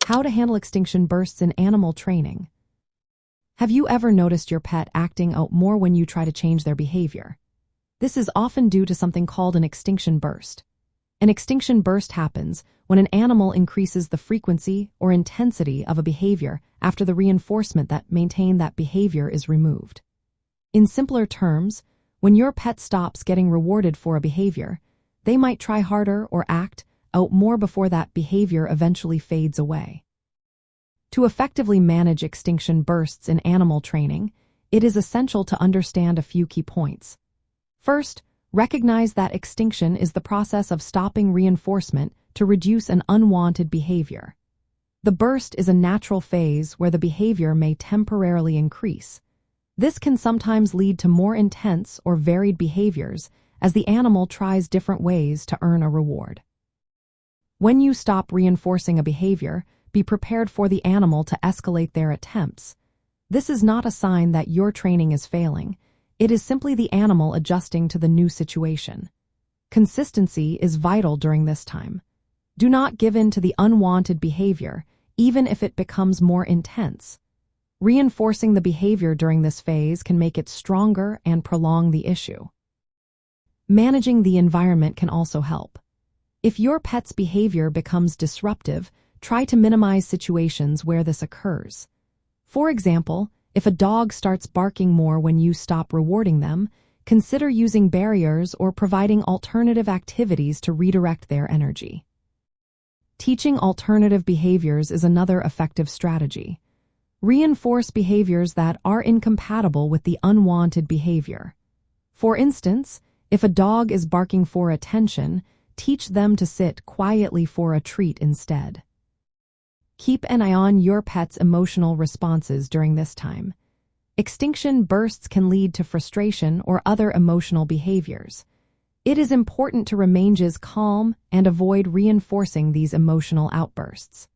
How to handle extinction bursts in animal training. Have you ever noticed your pet acting out more when you try to change their behavior? This is often due to something called an extinction burst. An extinction burst happens when an animal increases the frequency or intensity of a behavior after the reinforcement that maintained that behavior is removed. In simpler terms, when your pet stops getting rewarded for a behavior, they might try harder or act out more before that behavior eventually fades away. To effectively manage extinction bursts in animal training, it is essential to understand a few key points. First, recognize that extinction is the process of stopping reinforcement to reduce an unwanted behavior. The burst is a natural phase where the behavior may temporarily increase. This can sometimes lead to more intense or varied behaviors as the animal tries different ways to earn a reward. When you stop reinforcing a behavior, be prepared for the animal to escalate their attempts. This is not a sign that your training is failing. It is simply the animal adjusting to the new situation. Consistency is vital during this time. Do not give in to the unwanted behavior, even if it becomes more intense. Reinforcing the behavior during this phase can make it stronger and prolong the issue. Managing the environment can also help. If your pet's behavior becomes disruptive, try to minimize situations where this occurs. For example, if a dog starts barking more when you stop rewarding them, consider using barriers or providing alternative activities to redirect their energy. Teaching alternative behaviors is another effective strategy. Reinforce behaviors that are incompatible with the unwanted behavior. For instance, if a dog is barking for attention, teach them to sit quietly for a treat instead. Keep an eye on your pet's emotional responses during this time. Extinction bursts can lead to frustration or other emotional behaviors. It is important to remain calm and avoid reinforcing these emotional outbursts.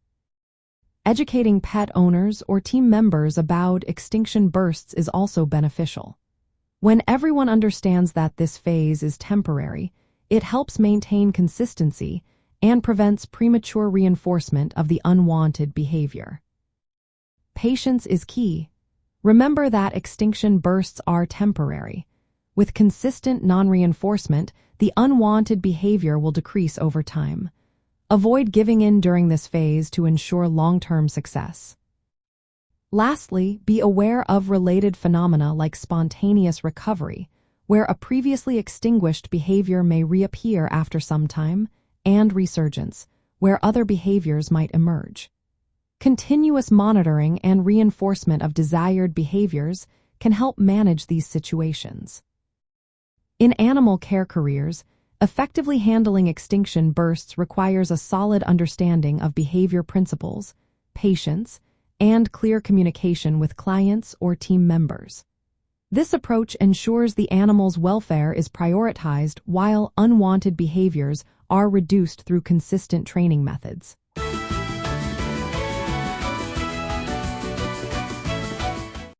Educating pet owners or team members about extinction bursts is also beneficial. When everyone understands that this phase is temporary, it helps maintain consistency and prevents premature reinforcement of the unwanted behavior. Patience is key. Remember that extinction bursts are temporary. With consistent non-reinforcement, the unwanted behavior will decrease over time. Avoid giving in during this phase to ensure long-term success. Lastly, be aware of related phenomena like spontaneous recovery, where a previously extinguished behavior may reappear after some time, and resurgence, where other behaviors might emerge. Continuous monitoring and reinforcement of desired behaviors can help manage these situations. In animal care careers, effectively handling extinction bursts requires a solid understanding of behavior principles, patience, and clear communication with clients or team members. This approach ensures the animal's welfare is prioritized while unwanted behaviors are reduced through consistent training methods.